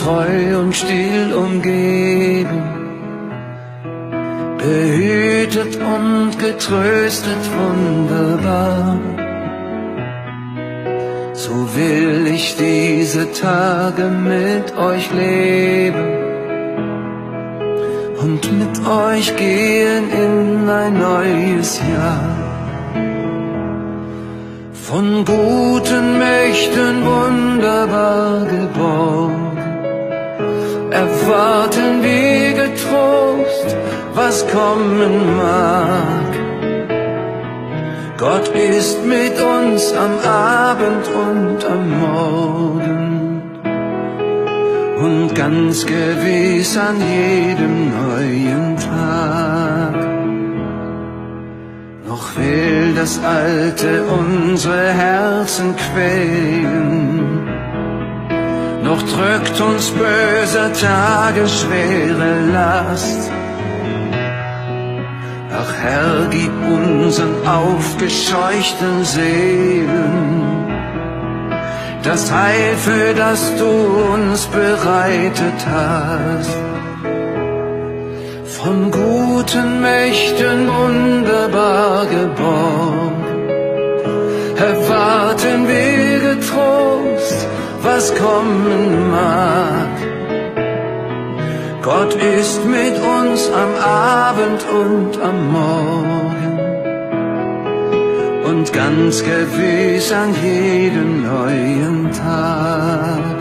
treu und still umgeben, behütet und getröstet wunderbar. So will ich diese Tage mit euch leben und mit euch gehen in ein neues Jahr. Von guten Mächten wunderbar geborgen, erwarten wir getrost, was kommen mag. Gott ist mit uns am Abend und am Morgen und ganz gewiss an jedem neuen Tag. Noch will das Alte unsere Herzen quälen, noch drückt uns böser Tage schwere Last. Ach Herr, gib unseren aufgescheuchten Seelen das Heil, für das du uns bereitet hast. Von guten Mächten wunderbar geborgen, erwarten wir getrost, was kommen mag. Gott ist mit uns am Abend und am Morgen und ganz gewiss an jedem neuen Tag.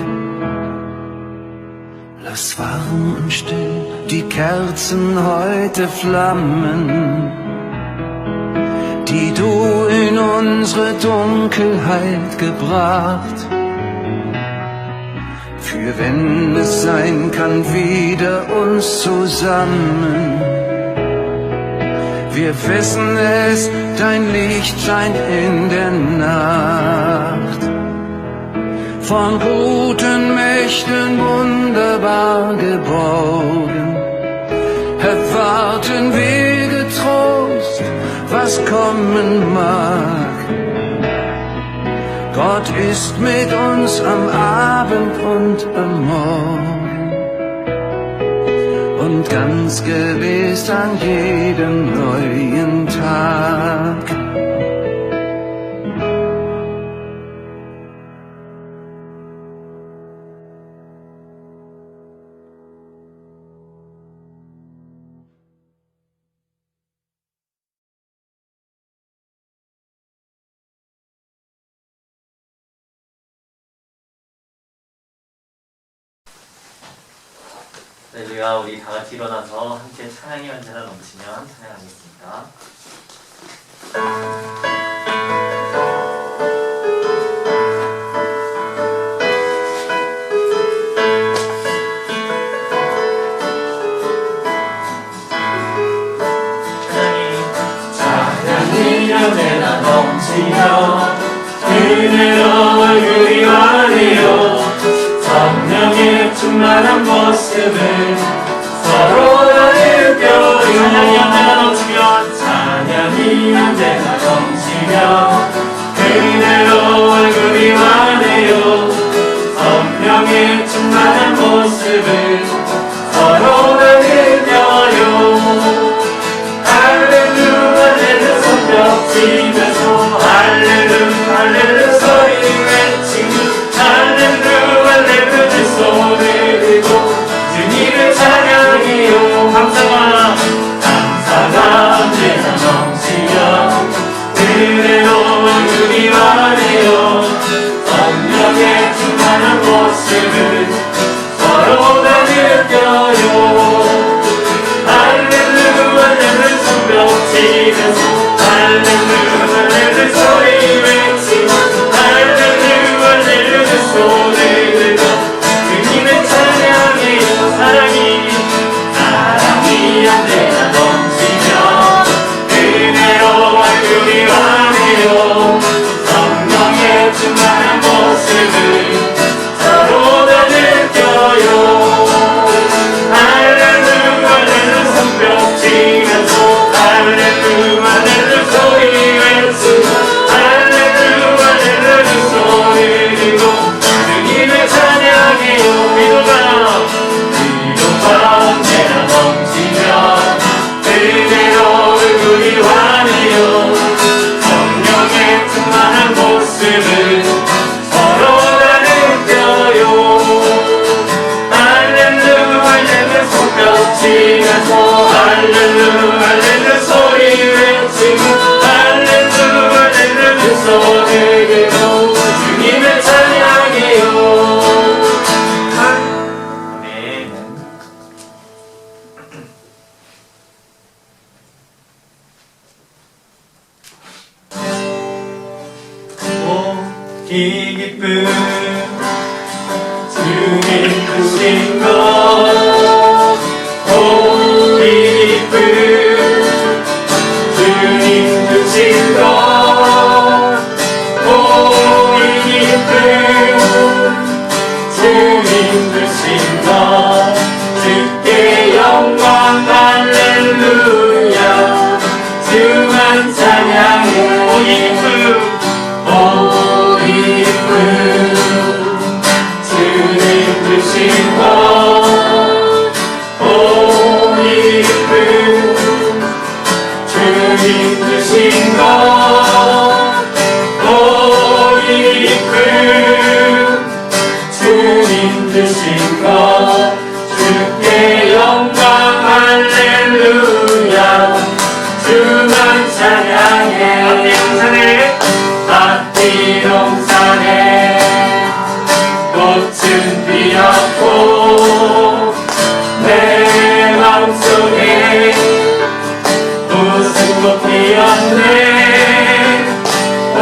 Lass warm und still die Kerzen heute flammen, die du in unsere Dunkelheit gebracht. Für wenn es sein kann, wieder uns zusammen. Wir wissen es, dein Licht scheint in der Nacht. Von guten Mächten wunderbar geborgen, erwarten wir getrost, was kommen mag. Gott ist mit uns am Abend und am Morgen und ganz gewiss an jedem neuen Tag. 할렐루야. 우리 다 같이 일어나서 함께 찬양의 언제나 넘치면 찬양하겠습니다. 찬양이 언제나 넘치며 그대로 얼굴이 환해요. 성령의 충만한 모습을 서로 다 느껴요. 찬양이 언제나 넘치면 찬양이 언제나 넘치며 그대로 얼굴이 환해요. 성령의 충만한 모습을 서로 다 느껴요. 할렐루야 할렐루야 손뼉 치면서 할렐루야 할렐루야 소리 외치고 할렐루야 할렐루야 손을 들고 주님을 찬양해요. 감사가 언제나 넘치며 그대로 얼굴이 환해요. 성령의 충만한 모습을 서로 다 느껴요. 할렐루야 할렐루야 손뼉 치면서 할렐루야 할렐루야 소리 외치고 할렐루야 할렐루야 손을 들고 주님의 찬양해요. 사랑이 언제나 넘치며 그대로 얼굴이 환해요. 성령의 충만한 모습을 서로 다 느껴요. 할렐루야 할렐루야 손뼉 치면서 할렐루야 할렐루야 소리 외치고 할렐루야 할렐루야 손을 들고 주님을 찬양해요. 기도가 이 기쁨 주님 주신 것 오 이 기쁨 주님 주신 것 오 이 기쁨 주님 주신 것 주께 영광 할렐루야 주만 찬양해 오 이 기쁨 오 이 기쁨 주님 주신 것 오 이 기쁨 주님 주신 것 오 이 기쁨 주님 주신 것 주께 영광 할렐루야 주만 찬양해 앞뒤 동산에 꽃은 피었고 내 마음속에 무슨 꽃 피었네 오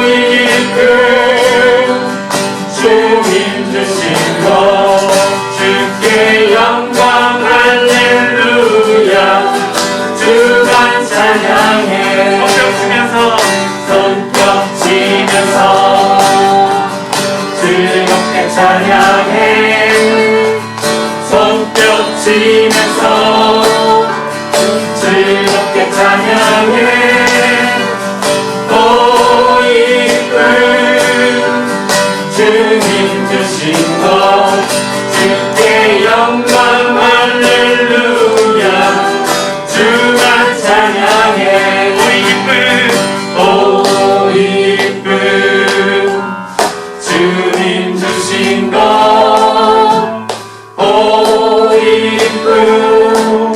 이 기쁨 주님 주신 것 주께 영광 할렐루야 주만 찬양해 손뼉 치면서 즐겁게 찬양해 손뼉 치면서 즐겁게 찬양해 오 이 기쁨 주님 주신 것 주께 영광 할렐루야 주만 찬양해 오 이 기쁨 오 이 기쁨 주님 주신 것 오 이 기쁨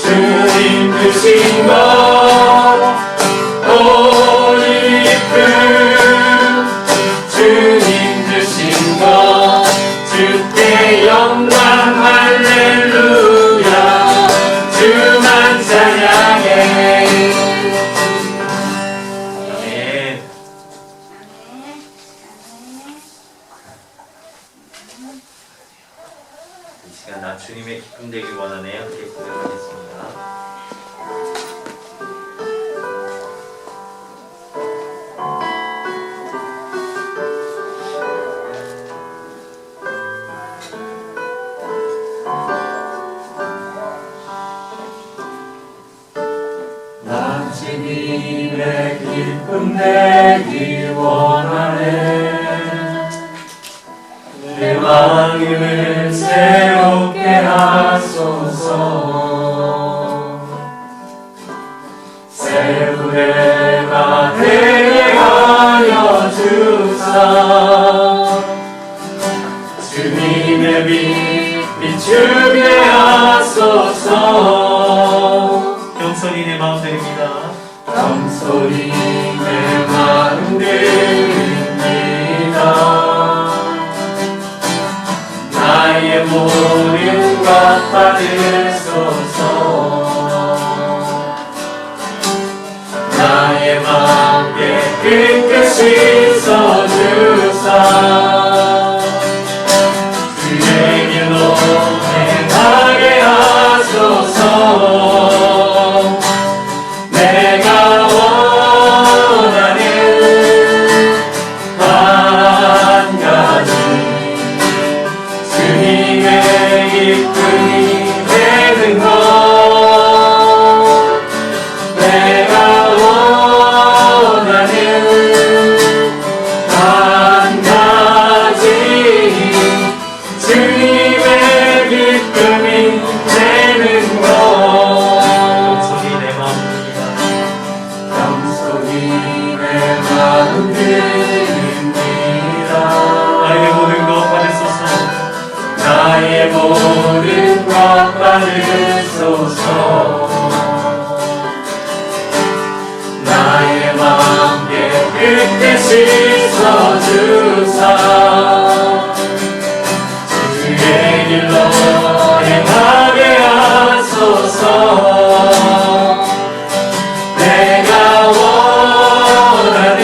주님 주신 것 오 이 기쁨 주님 주신 것 주께 영광 할렐루야 주만 찬양해 아멘. 이 시간 나 주님의 기쁨 되길 원하네요. 함께 고백하겠습니다. 주님의 기쁨 되길 원하네 내 마음을 새롭게 하소서 새 노래가 되게 하여 주사 주님의 빛 비추게 하소서 경솔이 내 마음 드립니다 경솔이 내 마음 드립니다 나의 모든 것 받으소서 나의 마음 깨끗이 써주사 주의 길로 행하게 하소서 내가 원하는 한 가지 주님의 기쁨이 되는 것 내가 원하는 한 가지 주님의 기쁨이 되는 것 영속이 내 마음입니다 영속이 내 마음 드립니다 나의 모든 것 받으소서 나의 모든 것 받으소서 나의 마음 깨끗이 씻어주사 주의 길로 행하게 하소서 내가 원하는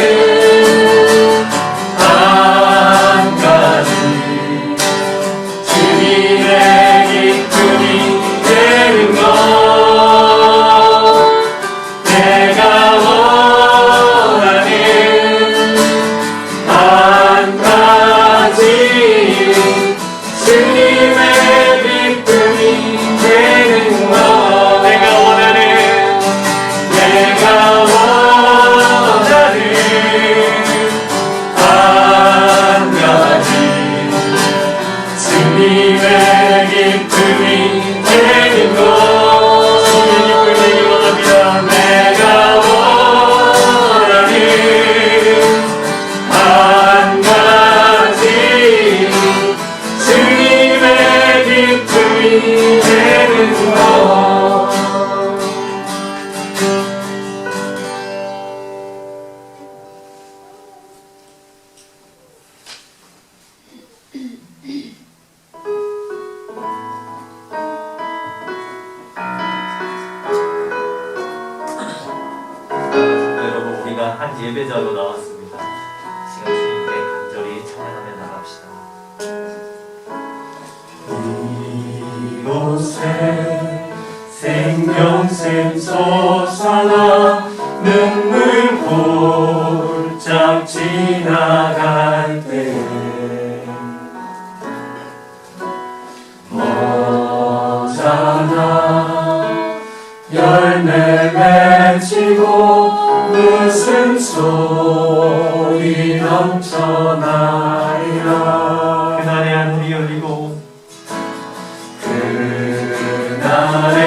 한 예배자로 나왔습니다. 시간 주님께 간절히 찬양하며 나갑시다. 이곳에 생명샘 솟아나 눈물 홀짝 지나갈 때 머잖아 열매 맺히고 웃음소리 넘쳐나리라. 그날의 하늘이 열리고 그날에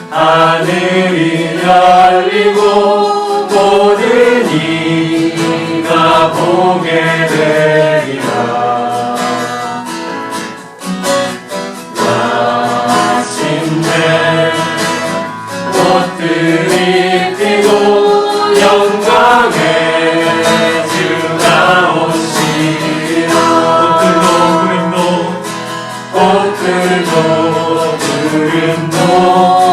하늘이 열리고 모든 이가 보게 되리라. 마침내 꽃들이 피고 영광의 주가 오시리라. 꽃들도 구름도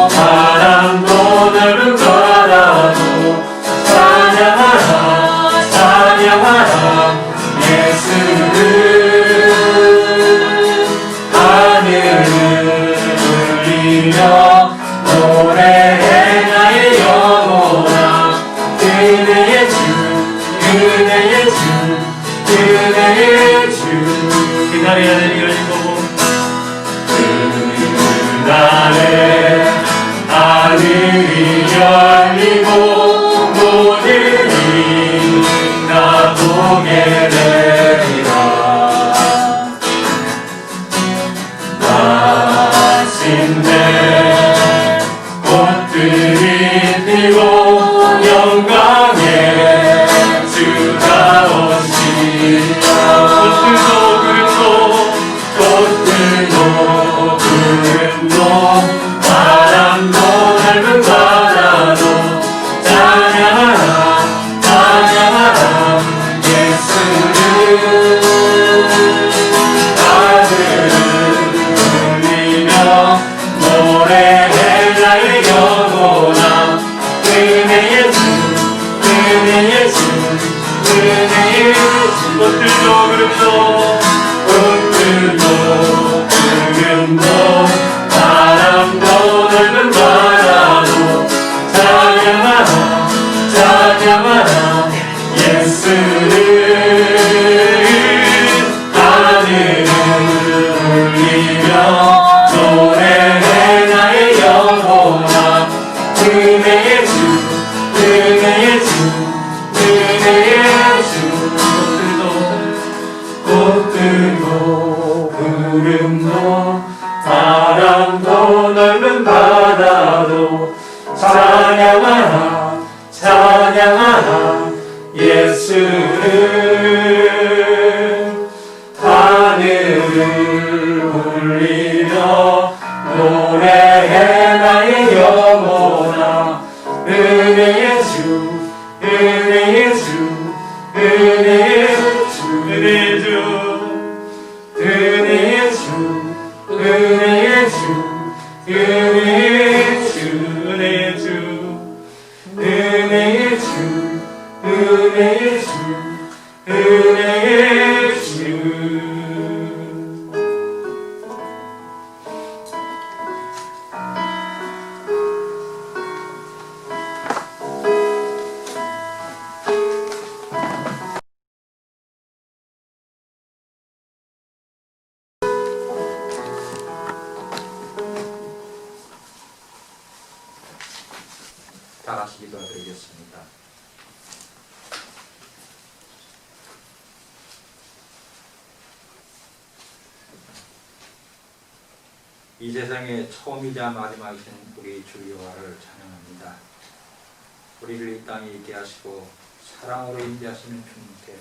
바람도 넓은 바다도 찬양하라 찬양하라 예수를. 하늘을 울리며 노래해 나의 영혼아. 은혜의 주 은혜의 주 은혜의 주. 그날의 하늘이 열리고 그날에 하늘이 열리고 모든 이가 보게 되리라. 마침내 꽃들이 피고 영광의 주가 오시리라. 꽃들도 구름도 바람도 넓은 바다도 찬양하라 찬양하라 예수를. 하늘을 울리며 노래해 나의 영혼아. 은혜의 주 은혜의 주 은혜의 주. 꽃들도 구름도 구름도 바람도 넓은 바다도 찬양하라 찬양하라 예수를. 하늘을 울리며 노래해 나의 영혼아. 은혜의 주 은혜의 주 은혜의 주. 꽃들도 구름도 바람도 넓은 바다도 찬양하라 찬양하라 예수를. 하늘을 울리며 노래해 나의 영혼아. 은혜의 주 은혜의 주 은혜의 주 은혜의 주 은혜의 주 은혜의 주 은혜의 주 은혜의 주 은혜의 주 은혜의 주 은혜의 주. 다 같이 기도드리겠습니다. 이 세상의 처음이자 마지막이신 우리 주 여호와를 찬양합니다. 우리를 이 땅에 있게 하시고 사랑으로 인도하시는 주님께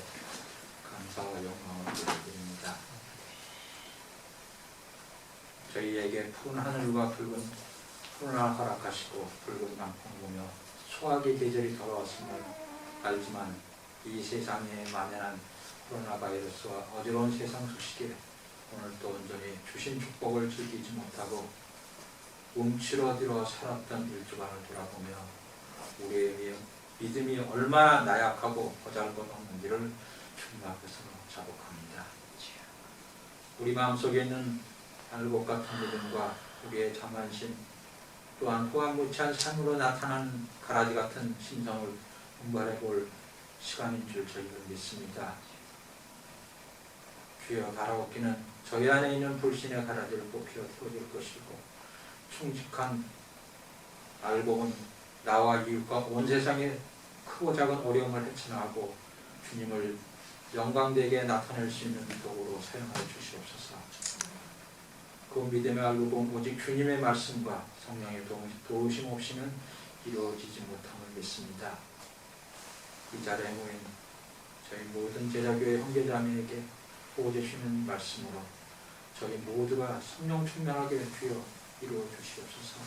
감사와 영광을 드립니다. 저희에게 푸른 하늘과 붉은 푸른을 허락하시고 붉은 강풍 보며 수확의 계절이 돌아왔음을 알지만 이 세상에 만연한 코로나 바이러스와 어지러운 세상 소식에 오늘 또 온전히 주신 축복을 즐기지 못하고 움츠러들어 살았던 일주간을 돌아보며 우리의 믿음이 얼마나 나약하고 보잘것없는지를 주님 앞에서 자복합니다. 우리 마음속에 있는 알곡 같은 믿음과 우리의 자만심, 또한 호감무치한 삶으로 나타나는 가라지 같은 심성을 분발해 볼 시간인 줄 저희는 믿습니다. 주여, 바라옵기는 저희 안에 있는 불신의 가라지를 뽑혀 터질 것이고, 충직한 알곡은 나와 이웃과 온 세상의 크고 작은 어려움을 헤쳐나가고 주님을 영광되게 나타낼 수 있는 도구로 사용하여 주시옵소서. 그 믿음의 알곡은 오직 주님의 말씀과 성령의 도우심 없이는 이루어지지 못함을 믿습니다. 이 자리에 모인 저희 모든 제자교회 형제자매에게 보여주시는 말씀으로 저희 모두가 성령 충만하게 주여 이루어 주시옵소서.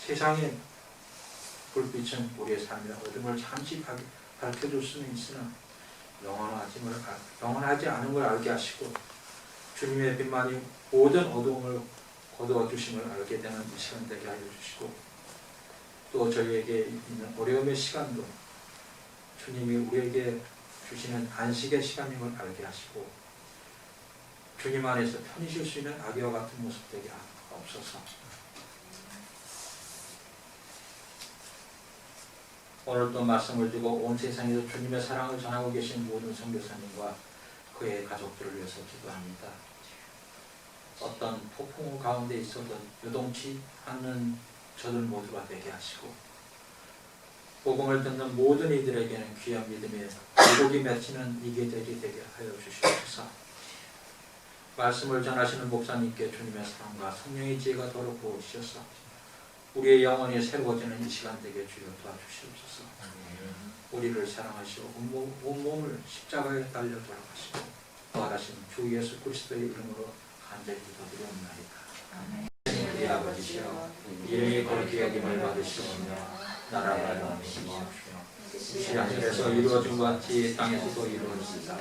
세상의 불빛은 우리의 삶의 어둠을 잠시 밝혀줄 수는 있으나 영원하지 않은 걸 알게 하시고 주님의 빛만이 모든 어두움을 거두어 주심을 알게 되는 이 시간 되게 하여 주시고, 또 저희에게 있는 어려움의 시간도 주님이 우리에게 주시는 안식의 시간임을 알게 하시고, 주님 안에서 편히 쉴 수 있는 아기와 같은 모습 되게 하옵소서. 오늘도 말씀을 두고 온 세상에서 주님의 사랑을 전하고 계신 모든 선교사님과 그의 가족들을 위해서 기도합니다. 어떤 폭풍 가운데 있어도 요동치 않는 저들 모두가 되게 하시고, 복음을 듣는 모든 이들에게는 귀한 믿음의 물고기 맺히는 이 계절이 되게 하여 주시옵소서. 말씀을 전하시는 목사님께 주님의 사랑과 성령의 지혜가 더러 부으셔서 우리의 영혼이 새로워지는 이 시간 되게 주여 도와주시옵소서. 우리를 사랑하시고 온몸을 십자가에 달려 돌아가시고 부활하신 주 예수 그리스도의 이름으로 간절히 기도드리옵나이다. 우리 아버지시여, 이름이 거룩히 여김을 받으시오며 나라가 임하시옵시며 이 하늘에서 이루어진 것 같이 땅에서도 이루어지리이다.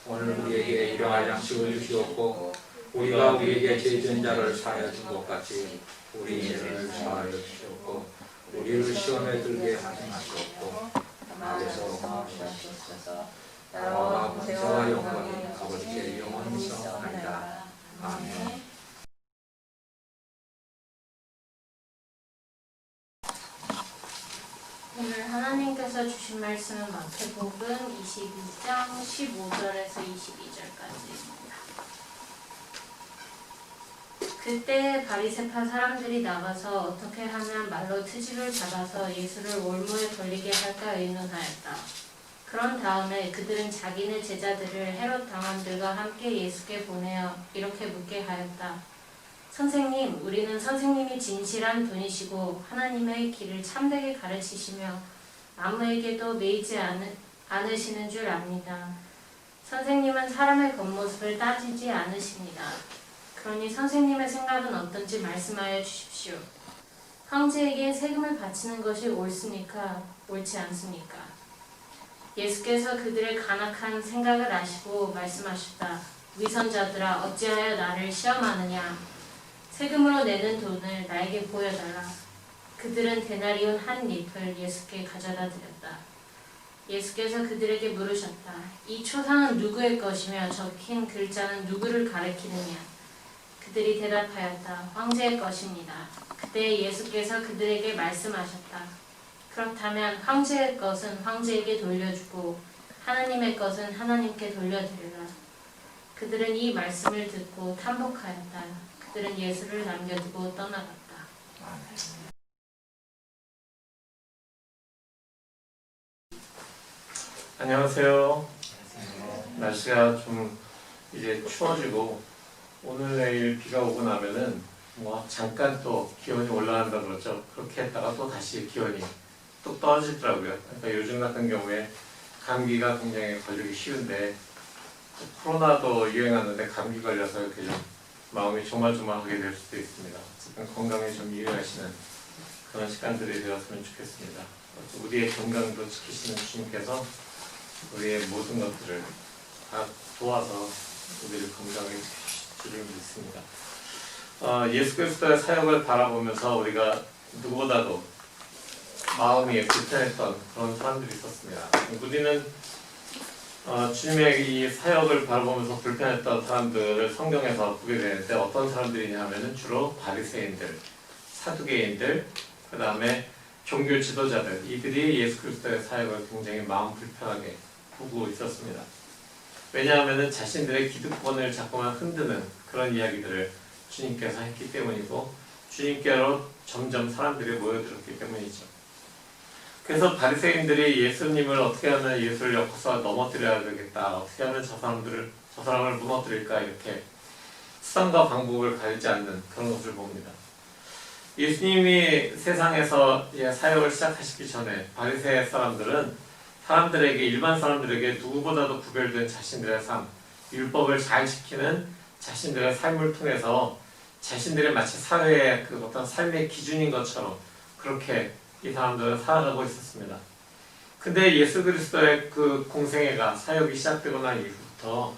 오늘 우리에게 일용할 양식을 주시옵고 우리가 우리에게 죄진 자를 사하여 준 것 같이 우리 죄를 사하여 주시옵고 우리를 시험에 들게 하지 마시옵고 나에서 구하시옵소서. 나라와 권세와 영광이 아버지께 영원히 있사옵나이다. 아멘. 오늘 하나님께서 주신 말씀은 마태복음 22장 15절에서 22절까지입니다. 그때 바리새파 사람들이 나가서 어떻게 하면 말로 트집을 잡아서 예수를 올무에 걸리게 할까 의논하였다. 그런 다음에 그들은 자기네 제자들을 헤롯 당원들과 함께 예수께 보내어 이렇게 묻게 하였다. 선생님, 우리는 선생님이 진실한 분이시고 하나님의 길을 참되게 가르치시며 아무에게도 매이지 않으시는 줄 압니다. 선생님은 사람의 겉모습을 따지지 않으십니다. 그러니 선생님의 생각은 어떤지 말씀하여 주십시오. 황제에게 세금을 바치는 것이 옳습니까? 옳지 않습니까? 예수께서 그들의 간악한 생각을 아시고 말씀하셨다. 위선자들아, 어찌하여 나를 시험하느냐? 세금으로 내는 돈을 나에게 보여달라. 그들은 데나리온 한 잎을 예수께 가져다 드렸다. 예수께서 그들에게 물으셨다. 이 초상은 누구의 것이며 적힌 글자는 누구를 가리키느냐? 그들이 대답하였다. 황제의 것입니다. 그때 예수께서 그들에게 말씀하셨다. 그렇다면 황제의 것은 황제에게 돌려주고 하나님의 것은 하나님께 돌려드리라. 그들은 이 말씀을 듣고 탐복하였다. 그들은 예수를 남겨두고 떠나갔다. 안녕하세요. 날씨가 좀 이제 추워지고 오늘 내일 비가 오고 나면은 뭐 잠깐 또 기온이 올라간다 그러죠. 그렇게 했다가 또 다시 기온이 뚝 떨어지더라고요. 그러니까 요즘 같은 경우에 감기가 굉장히 걸리기 쉬운데 코로나도 유행하는데 감기 걸려서 이렇게 좀 마음이 조마조마하게 될 수도 있습니다. 어쨌든 건강에 좀 유의하시는 그런 시간들이 되었으면 좋겠습니다. 우리의 건강도 지키시는 주님께서 우리의 모든 것들을 다 도와서 우리를 건강히 지키시기를 믿습니다. 예수 그리스도의 사역을 바라보면서 우리가 누구보다도 마음이 불편했던 그런 사람들이 있었습니다. 우리는 주님의 이 사역을 바라보면서 불편했던 사람들을 성경에서 보게 되는데 어떤 사람들이냐 하면은 주로 바리새인들, 사두개인들, 그 다음에 종교 지도자들, 이들이 예수 그리스도의 사역을 굉장히 마음 불편하게 보고 있었습니다. 왜냐하면은 자신들의 기득권을 자꾸만 흔드는 그런 이야기들을 주님께서 했기 때문이고 주님께로 점점 사람들이 모여들었기 때문이죠. 그래서 바리새인들이 예수님을 어떻게 하면 예수를 엮어서 넘어뜨려야 되겠다, 어떻게 하면 저 사람을 무너뜨릴까, 이렇게 수단과 방법을 가리지 않는 그런 것을 봅니다. 예수님이 세상에서 사역을 시작하시기 전에 바리새 사람들은 일반 사람들에게 누구보다도 구별된 자신들의 삶, 율법을 잘 지키는 자신들의 삶을 통해서 자신들의 마치 사회의 그 어떤 삶의 기준인 것처럼 그렇게 이 사람들은 살아가고 있었습니다. 근데 예수 그리스도의 그 공생애가, 사역이 시작되고 난 이후부터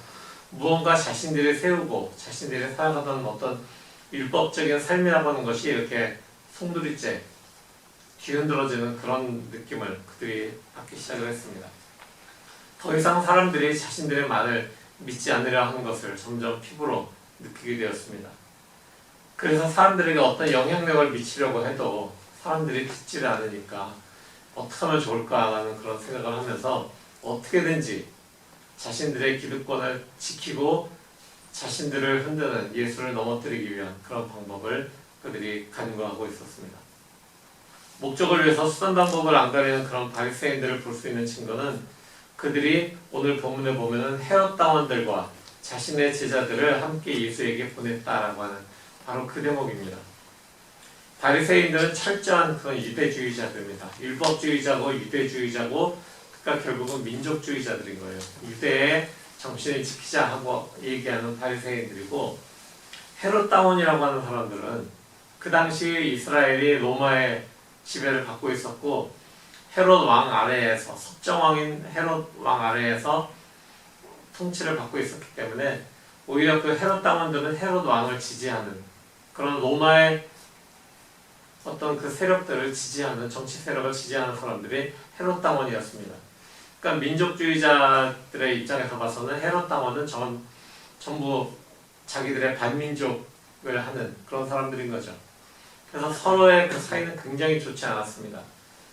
무언가 자신들이 세우고 자신들이 살아가던 어떤 율법적인 삶이라고 하는 것이 이렇게 송두리째 뒤흔들어지는 그런 느낌을 그들이 받기 시작을 했습니다. 더 이상 사람들이 자신들의 말을 믿지 않으려 하는 것을 점점 피부로 느끼게 되었습니다. 그래서 사람들에게 어떤 영향력을 미치려고 해도 사람들이 듣지를 않으니까 어떻게 하면 좋을까라는 그런 생각을 하면서 어떻게든지 자신들의 기득권을 지키고 자신들을 흔드는 예수를 넘어뜨리기 위한 그런 방법을 그들이 간구하고 있었습니다. 목적을 위해서 수단 방법을 안 가리는 그런 바리새인들을 볼 수 있는 증거는 그들이 오늘 본문에 보면은 헤롯 당원들과 자신의 제자들을 함께 예수에게 보냈다라고 하는 바로 그 대목입니다. 바리새인들은 철저한 그런 유대주의자들입니다. 율법주의자고 유대주의자고, 그러니까 결국은 민족주의자들인 거예요. 유대의 정신을 지키자 하고 얘기하는 바리새인들이고, 헤롯 당원이라고 하는 사람들은 그 당시 이스라엘이 로마의 지배를 받고 있었고, 헤롯 왕 아래에서, 섭정왕인 헤롯 왕 아래에서 통치를 받고 있었기 때문에 오히려 그 헤롯 당원들은 헤롯 왕을 지지하는 그런 로마의 어떤 그 세력들을 지지하는, 정치 세력을 지지하는 사람들이 헤롯 당원이었습니다. 그러니까 민족주의자들의 입장에서 봐서는 헤롯 당원은 전부 자기들의 반민족을 하는 그런 사람들인 거죠. 그래서 서로의 그 사이는 굉장히 좋지 않았습니다.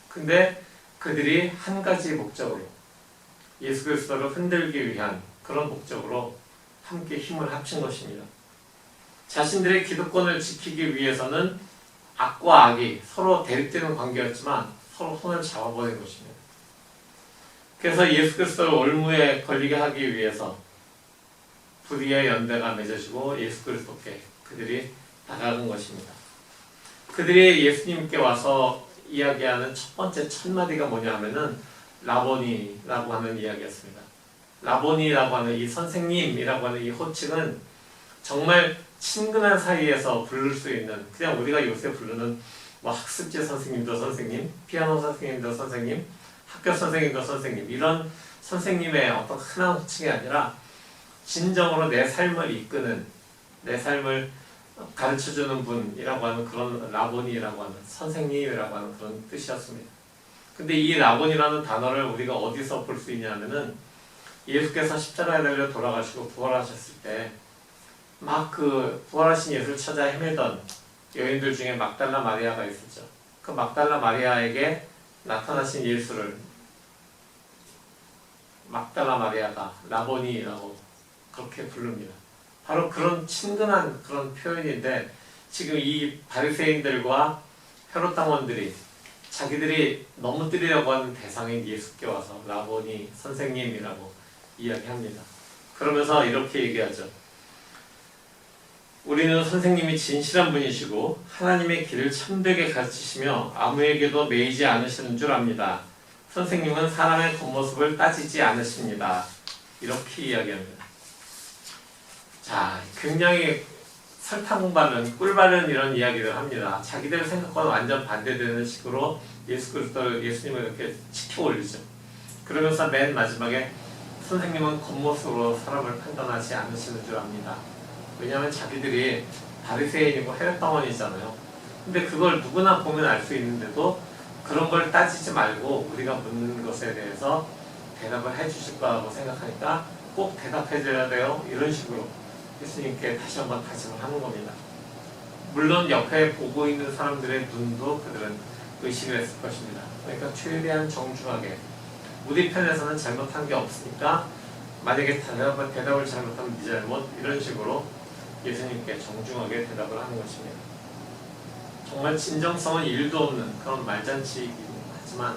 근데 그들이 한 가지 목적으로, 예수 그리스도를 흔들기 위한 그런 목적으로 함께 힘을 합친 것입니다. 자신들의 기득권을 지키기 위해서는 악과 악이 서로 대립되는 관계였지만 서로 손을 잡아버린 것입니다. 그래서 예수 그리스도를 올무에 걸리게 하기 위해서 불의의 연대가 맺어지고 예수 그리스도께 그들이 다가간 것입니다. 그들이 예수님께 와서 이야기하는 첫 번째 첫 마디가 뭐냐 하면은 라보니라고 하는 이야기였습니다. 라보니라고 하는 이 선생님이라고 하는 이 호칭은 정말 친근한 사이에서 부를 수 있는, 그냥 우리가 요새 부르는 뭐 학습지 선생님도 선생님, 피아노 선생님도 선생님, 학교 선생님도 선생님, 이런 선생님의 어떤 흔한 호칭이 아니라 진정으로 내 삶을 이끄는, 내 삶을 가르쳐주는 분이라고 하는 그런 라보니라고 하는, 선생님이라고 하는 그런 뜻이었습니다. 근데 이 라보니라는 단어를 우리가 어디서 볼 수 있냐면은 예수께서 십자가에 달려 돌아가시고 부활하셨을 때 막 그 부활하신 예수를 찾아 헤매던 여인들 중에 막달라 마리아가 있었죠. 그 막달라 마리아에게 나타나신 예수를 막달라 마리아가 라보니라고 그렇게 부릅니다. 바로 그런 친근한 그런 표현인데, 지금 이 바리새인들과 헤롯 당원들이 자기들이 넘어뜨리려고 하는 대상인 예수께 와서 라보니, 선생님이라고 이야기합니다. 그러면서 이렇게 얘기하죠. 우리는 선생님이 진실한 분이시고 하나님의 길을 참되게 가르치시며 아무에게도 매이지 않으시는 줄 압니다. 선생님은 사람의 겉모습을 따지지 않으십니다. 이렇게 이야기합니다. 자, 굉장히 설탕 바른, 꿀 바른 이런 이야기를 합니다. 자기들 생각과는 완전 반대되는 식으로 예수님을 이렇게 치켜 올리죠. 그러면서 맨 마지막에 선생님은 겉모습으로 사람을 판단하지 않으시는 줄 압니다. 왜냐하면 자기들이 바리새인이고 헤롯 당원이잖아요. 근데 그걸 누구나 보면 알 수 있는데도 그런 걸 따지지 말고 우리가 묻는 것에 대해서 대답을 해주실 거라고 생각하니까 꼭 대답해줘야 돼요. 이런 식으로 예수님께 다시 한번 다짐을 하는 겁니다. 물론 옆에 보고 있는 사람들의 눈도 그들은 의식을 했을 것입니다. 그러니까 최대한 정중하게 우리 편에서는 잘못한 게 없으니까 만약에 대답을 잘못하면 네 잘못 이런 식으로 예수님께 정중하게 대답을 하는 것입니다. 정말 진정성은 1도 없는 그런 말잔치이긴 하지만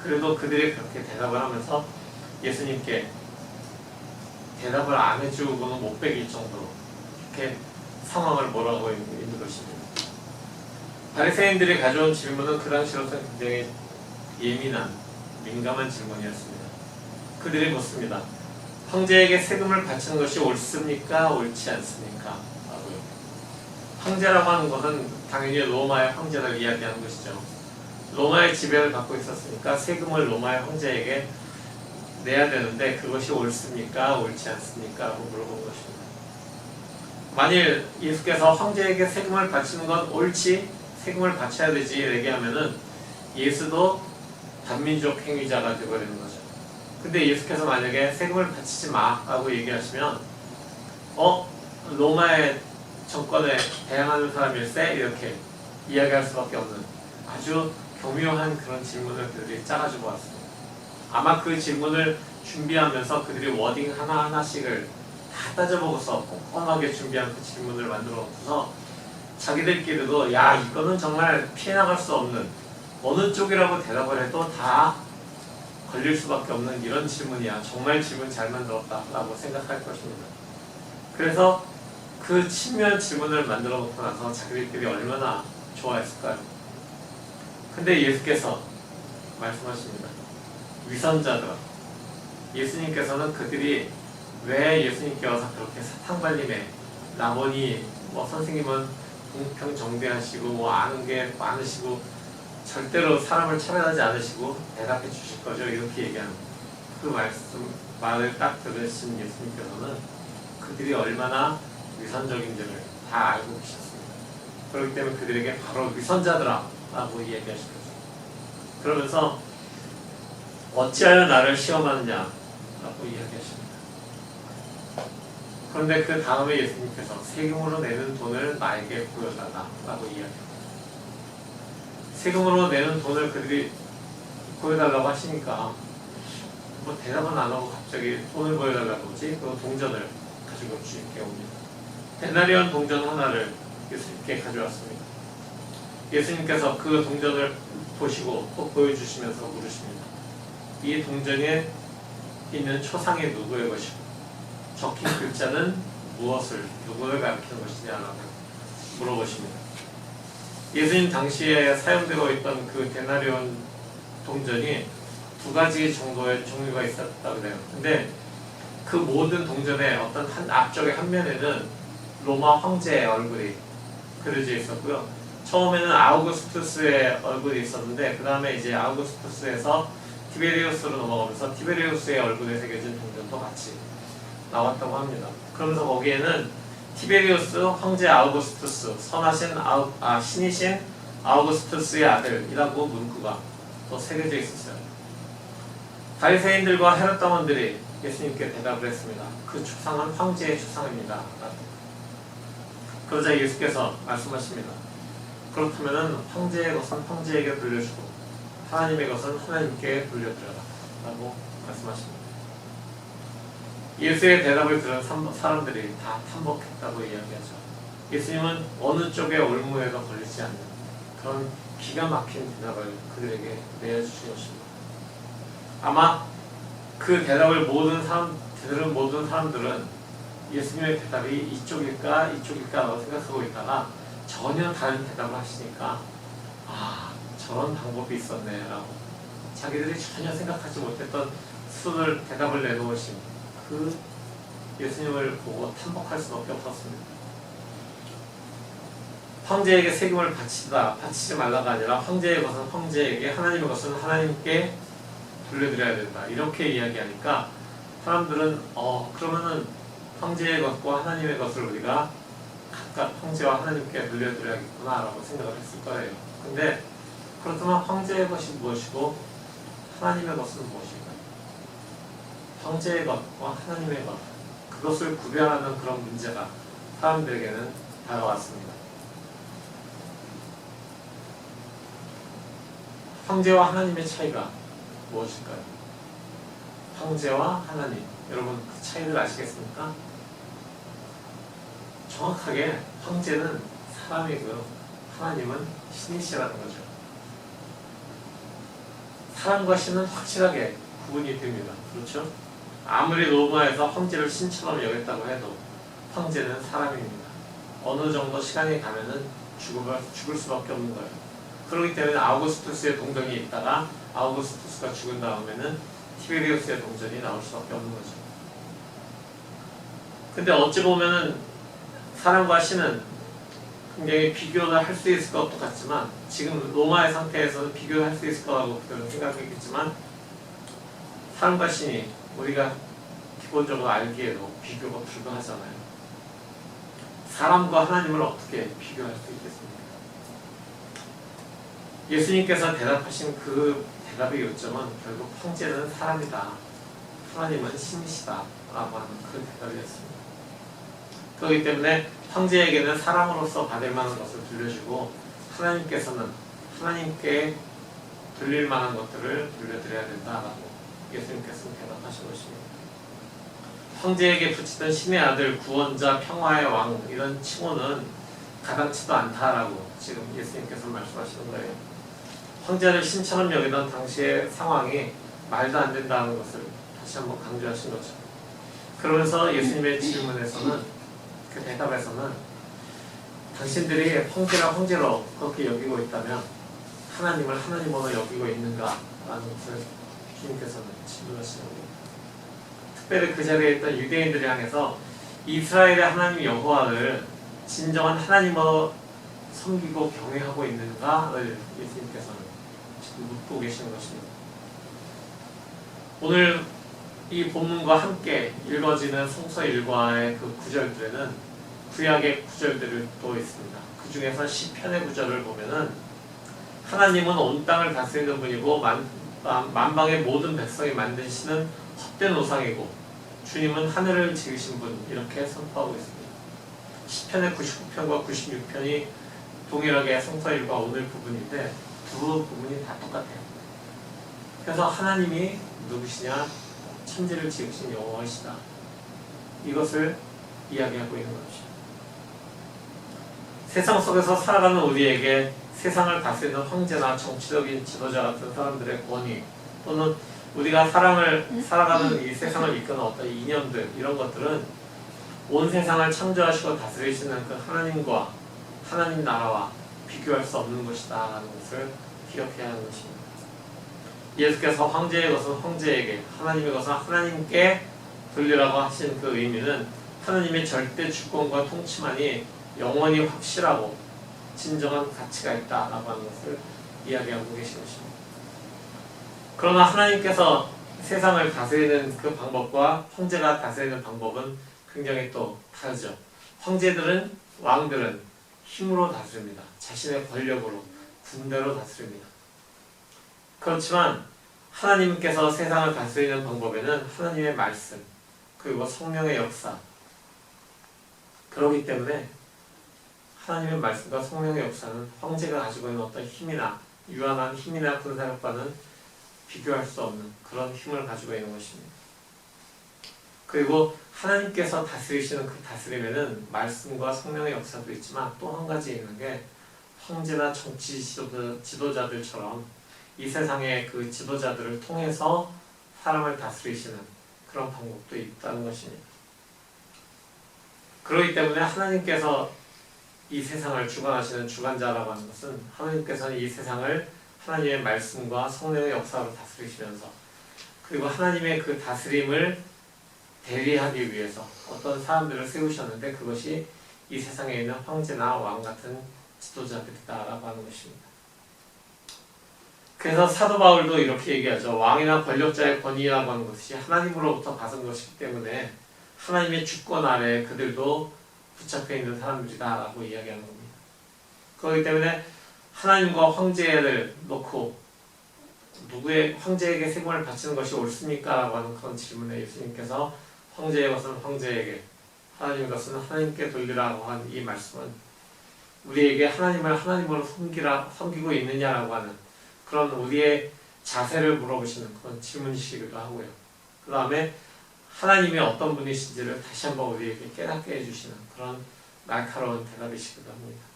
그래도 그들이 그렇게 대답을 하면서 예수님께 대답을 안 해주고는 못 베길 정도로 이렇게 상황을 몰아가고 있는 것입니다. 바리새인들이 가져온 질문은 그 당시로서는 굉장히 예민한, 민감한 질문이었습니다. 그들이 묻습니다. 황제에게 세금을 바치는 것이 옳습니까? 옳지 않습니까? 라고요. 황제라고 하는 것은 당연히 로마의 황제를 이야기하는 것이죠. 로마의 지배를 받고 있었으니까 세금을 로마의 황제에게 내야 되는데 그것이 옳습니까? 옳지 않습니까? 라고 물어본 것입니다. 만일 예수께서 황제에게 세금을 바치는 건 옳지, 세금을 바쳐야 되지 얘기하면은 예수도 반민족 행위자가 되어버리는 거죠. 근데 예수께서 만약에 세금을 바치지 마 라고 얘기하시면 로마의 정권에 대항하는 사람일세? 이렇게 이야기할 수밖에 없는 아주 교묘한 그런 질문을 그들이 짜가지고 왔습니다. 아마 그 질문을 준비하면서 그들이 워딩 하나하나씩을 다 따져보고서 꼼꼼하게 준비한 그 질문을 만들어 놓고서 자기들끼리도 야 이거는 정말 피해나갈 수 없는 어느 쪽이라고 대답을 해도 다 걸릴 수밖에 없는 이런 질문이야. 정말 질문 잘 만들었다 라고 생각할 것입니다. 그래서 그 친밀한 질문을 만들어 놓고 나서 자기들끼리 얼마나 좋아했을까요? 근데 예수께서 말씀하십니다. 위선자들아. 예수님께서는 그들이 왜 예수님께 와서 그렇게 사탕발림에 나보니 선생님은 공평정대하시고 아는 게 많으시고 절대로 사람을 차별하지 않으시고 대답해 주실 거죠. 이렇게 얘기하는 그 말을 딱 들으신 예수님께서는 그들이 얼마나 위선적인지를 다 알고 계셨습니다. 그렇기 때문에 그들에게 바로 위선자들아 라고 얘기하신 거죠. 그러면서 어찌하여 나를 시험하느냐 라고 이야기하십니다. 그런데 그 다음에 예수님께서 세금으로 내는 돈을 나에게 보여달라 라고 이야기합니다. 세금으로 내는 돈을 그들이 보여달라고 하시니까 대답은 안 하고 갑자기 돈을 보여달라고 하지 그 동전을 가지고 주님께 옵니다. 데나리온 동전 하나를 예수님께 가져왔습니다. 예수님께서 그 동전을 보시고 또 보여주시면서 물으십니다. 이 동전에 있는 초상이 누구의 것이고 적힌 글자는 무엇을 누구를 가리키는 것이냐라고 물어보십니다. 예수님 당시에 사용되고 있던 그 데나리온 동전이 2가지 정도의 종류가 있었다고 해요. 근데 그 모든 동전의 어떤 한 앞쪽의 한 면에는 로마 황제의 얼굴이 그려져 있었고요. 처음에는 아우구스투스의 얼굴이 있었는데 그 다음에 이제 아우구스투스에서 티베리우스로 넘어가면서 티베리우스의 얼굴에 새겨진 동전도 같이 나왔다고 합니다. 그러면서 거기에는 티베리우스 황제 아우구스투스, 선하신 신이신 아우구스투스의 아들이라고 문구가 또 새겨져 있었어요. 바리새인들과 헤롯 당원들이 예수님께 대답을 했습니다. 그 추상은 황제의 추상입니다. 그러자 예수께서 말씀하십니다. 그렇다면 황제의 것은 황제에게 돌려주고 하나님의 것은 하나님께 돌려드려라 라고 말씀하십니다. 예수의 대답을 들은 사람들이 다 탐복했다고 이야기하죠. 예수님은 어느 쪽에 올무에도 걸리지 않는 그런 기가 막힌 대답을 그들에게 내어주신 것입니다. 아마 그 대답을 들은 모든 사람들은 예수님의 대답이 이쪽일까 라고 생각하고 있다가 전혀 다른 대답을 하시니까 저런 방법이 있었네 라고 자기들이 전혀 생각하지 못했던 대답을 내놓으신 그 예수님을 보고 탐복할 수밖에 없었습니다. 황제에게 세금을 바치지 말라가 아니라 황제의 것은 황제에게 하나님의 것은 하나님께 돌려드려야 된다 이렇게 이야기하니까 사람들은 그러면은 황제의 것과 하나님의 것을 우리가 각각 황제와 하나님께 돌려드려야겠구나 라고 생각을 했을 거예요. 근데 그렇다면 황제의 것이 무엇이고 하나님의 것은 무엇일까요? 황제의 것과 하나님의 것, 그것을 구별하는 그런 문제가 사람들에게는 다가왔습니다. 황제와 하나님의 차이가 무엇일까요? 황제와 하나님, 여러분 그 차이를 아시겠습니까? 정확하게 황제는 사람이고요, 하나님은 신이시라는 거죠. 사람과 신은 확실하게 구분이 됩니다. 그렇죠? 아무리 로마에서 황제를 신처럼 여겼다고 해도 황제는 사람입니다. 어느 정도 시간이 가면은 죽을 수밖에 없는 거예요. 그렇기 때문에 아우구스투스의 동정이 있다가 아우구스투스가 죽은 다음에는 티베리우스의 동전이 나올 수밖에 없는 거죠. 근데 어찌 보면은 사람과 신은 굉장히 비교를 할 수 있을 것도 같지만, 지금 로마의 상태에서는 비교를 할 수 있을 거라고 그들은 생각했겠지만, 사람과 신이 우리가 기본적으로 알기에도 비교가 불가하잖아요. 사람과 하나님을 어떻게 비교할 수 있겠습니까? 예수님께서 대답하신 그 대답의 요점은 결국 황제는 사람이다, 하나님은 신이시다 라고 하는 그 대답이었습니다. 그렇기 때문에 황제에게는 사람으로서 받을 만한 것을 돌려주고, 하나님께서는 하나님께 돌릴 만한 것들을 돌려드려야 된다라고 예수님께서는 대답하신 것입니다. 황제에게 붙이던 신의 아들, 구원자, 평화의 왕, 이런 칭호는 가당치도 않다라고 지금 예수님께서 말씀하시는 거예요. 황제를 신처럼 여기던 당시의 상황이 말도 안 된다는 것을 다시 한번 강조하신 거죠. 그러면서 예수님의 질문에서는, 그 대답에서는, 당신들이 황제를 황제로 그렇게 여기고 있다면 하나님을 하나님으로 여기고 있는가? 라는 것을 주님께서는 질문하시는 겁니다. 특별히 그 자리에 있던 유대인들을 향해서 이스라엘의 하나님 여호와를 진정한 하나님으로 섬기고 경외하고 있는가를 예수님께서는 지금 묻고 계시는 것입니다. 오늘 이 본문과 함께 읽어지는 성서 일과의 그 구절들에는 구약의 구절들이 또 있습니다. 그 중에서 시편의 구절을 보면은 하나님은 온 땅을 다스리는 분이고 만방의 모든 백성이 만드시는 헛된 우상이고 주님은 하늘을 지으신 분, 이렇게 선포하고 있습니다. 시편의 99편과 96편이 동일하게 성서 일과 오늘 부분인데 두 부분이 다 똑같아요. 그래서 하나님이 누구시냐? 천지를 지으신 여호와시다. 이것을 이야기하고 있는 것이죠. 세상 속에서 살아가는 우리에게 세상을 다스리는 황제나 정치적인 지도자 같은 사람들의 권위, 또는 우리가 살아가는 이 세상을 이끄는 어떤 이념들, 이런 것들은 온 세상을 창조하시고 다스리시는 그 하나님과 하나님 나라와 비교할 수 없는 것이다 라는 것을 기억해야 하는 것입니다. 예수께서 황제의 것은 황제에게, 하나님의 것은 하나님께 돌리라고 하신 그 의미는 하나님의 절대 주권과 통치만이 영원히 확실하고 진정한 가치가 있다라고 하는 것을 이야기하고 계신 것입니다. 그러나 하나님께서 세상을 다스리는 그 방법과 황제가 다스리는 방법은 굉장히 또 다르죠. 황제들은, 왕들은 힘으로 다스립니다. 자신의 권력으로, 군대로 다스립니다. 그렇지만 하나님께서 세상을 다스리는 방법에는 하나님의 말씀, 그리고 성령의 역사, 그렇기 때문에 하나님의 말씀과 성령의 역사는 황제가 가지고 있는 어떤 힘이나 유한한 힘이나 군사력과는 비교할 수 없는 그런 힘을 가지고 있는 것입니다. 그리고 하나님께서 다스리시는 그 다스림에는 말씀과 성령의 역사도 있지만 또 한 가지 있는 게, 황제나 정치 지도자들처럼 이 세상의 그 지도자들을 통해서 사람을 다스리시는 그런 방법도 있다는 것입니다. 그렇기 때문에 하나님께서 이 세상을 주관하시는 주관자라고 하는 것은, 하나님께서는 이 세상을 하나님의 말씀과 성령의 역사로 다스리시면서, 그리고 하나님의 그 다스림을 대리하기 위해서 어떤 사람들을 세우셨는데, 그것이 이 세상에 있는 황제나 왕 같은 지도자들이다라고 하는 것입니다. 그래서 사도 바울도 이렇게 얘기하죠. 왕이나 권력자의 권위라고 하는 것이 하나님으로부터 받은 것이기 때문에 하나님의 주권 아래 그들도 붙잡혀 있는 사람들이다 라고 이야기하는 겁니다. 그렇기 때문에 하나님과 황제를 놓고 누구의 황제에게 세금을 바치는 것이 옳습니까? 라고 하는 그런 질문에 예수님께서 황제의 것은 황제에게, 하나님의 것은 하나님께 돌리라고 한 이 말씀은 우리에게 하나님을 하나님으로 섬기고 있느냐라고 하는 그런 우리의 자세를 물어보시는 그런 질문이시기도 하고요. 그 다음에 하나님이 어떤 분이신지를 다시 한번 우리에게 깨닫게 해주시는 그런 날카로운 대답이시기도 합니다.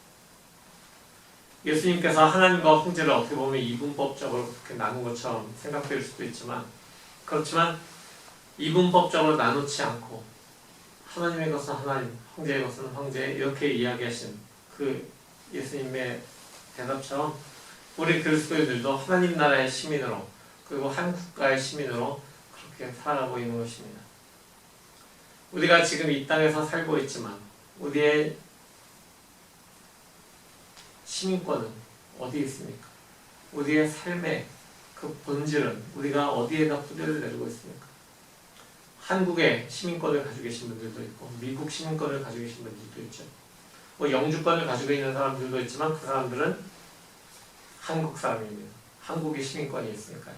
예수님께서 하나님과 황제를 어떻게 보면 이분법적으로 그렇게 나눈 것처럼 생각될 수도 있지만, 그렇지만 이분법적으로 나누지 않고 하나님의 것은 하나님, 황제의 것은 황제, 이렇게 이야기하신 그 예수님의 대답처럼 우리 그리스도인들도 하나님 나라의 시민으로, 그리고 한 국가의 시민으로 그렇게 살아가고 있는 것입니다. 우리가 지금 이 땅에서 살고 있지만 우리의 시민권은 어디 있습니까? 우리의 삶의 그 본질은 우리가 어디에다 뿌리를 내리고 있습니까? 한국의 시민권을 가지고 계신 분들도 있고, 미국 시민권을 가지고 계신 분들도 있죠. 뭐 영주권을 가지고 있는 사람들도 있지만 그 사람들은 한국 사람입니다. 한국의 시민권이 있으니까요.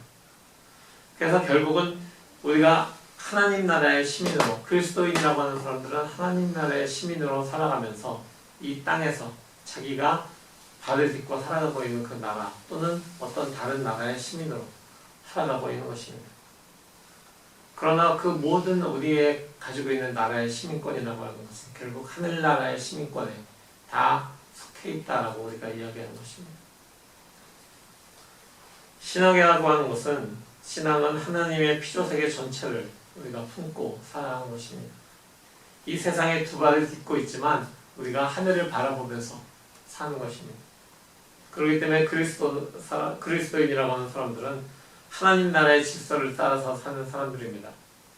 그래서 결국은 우리가 하나님 나라의 시민으로, 그리스도인이라고 하는 사람들은 하나님 나라의 시민으로 살아가면서 이 땅에서 자기가 발을 딛고 살아가고 있는 그 나라 또는 어떤 다른 나라의 시민으로 살아가고 있는 것입니다. 그러나 그 모든 우리의 가지고 있는 나라의 시민권이라고 하는 것은 결국 하늘나라의 시민권에 다 속해 있다라고 우리가 이야기하는 것입니다. 신앙이라고 하는 것은, 신앙은 하나님의 피조세계 전체를 우리가 품고 살아가는 것입니다. 이 세상에 두 발을 딛고 있지만 우리가 하늘을 바라보면서 사는 것입니다. 그렇기 때문에 그리스도인이라고 하는 사람들은 하나님 나라의 질서를 따라서 사는 사람들입니다.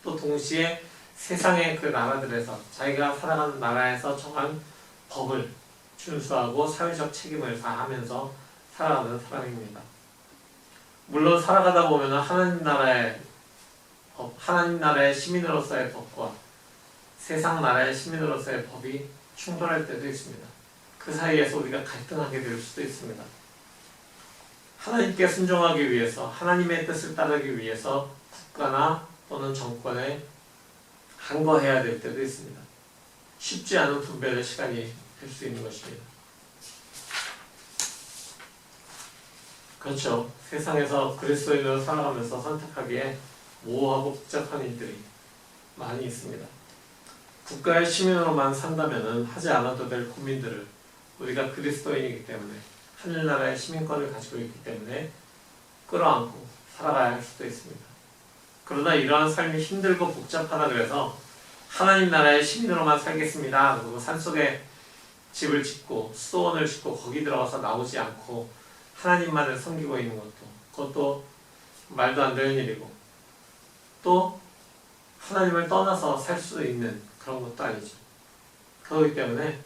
또 동시에 세상의 그 나라들에서 자기가 살아가는 나라에서 정한 법을 준수하고 사회적 책임을 다하면서 살아가는 사람입니다. 물론 살아가다 보면 하나님 나라의 법, 하나님 나라의 시민으로서의 법과 세상 나라의 시민으로서의 법이 충돌할 때도 있습니다. 그 사이에서 우리가 갈등하게 될 수도 있습니다. 하나님께 순종하기 위해서, 하나님의 뜻을 따르기 위해서 국가나 또는 정권에 항거해야 될 때도 있습니다. 쉽지 않은 분별의 시간이 될 수 있는 것입니다. 그렇죠. 세상에서 그리스도인으로 살아가면서 선택하기에 모호하고 복잡한 일들이 많이 있습니다. 국가의 시민으로만 산다면 하지 않아도 될 고민들을 우리가 그리스도인이기 때문에, 하늘나라의 시민권을 가지고 있기 때문에 끌어안고 살아가야 할 수도 있습니다. 그러나 이러한 삶이 힘들고 복잡하다 그래서 하나님 나라의 시민으로만 살겠습니다, 그리고 산속에 집을 짓고 수도원을 짓고 거기 들어가서 나오지 않고 하나님만을 섬기고 있는 것도, 그것도 말도 안 되는 일이고, 또 하나님을 떠나서 살 수 있는 그런 것도 아니죠. 그렇기 때문에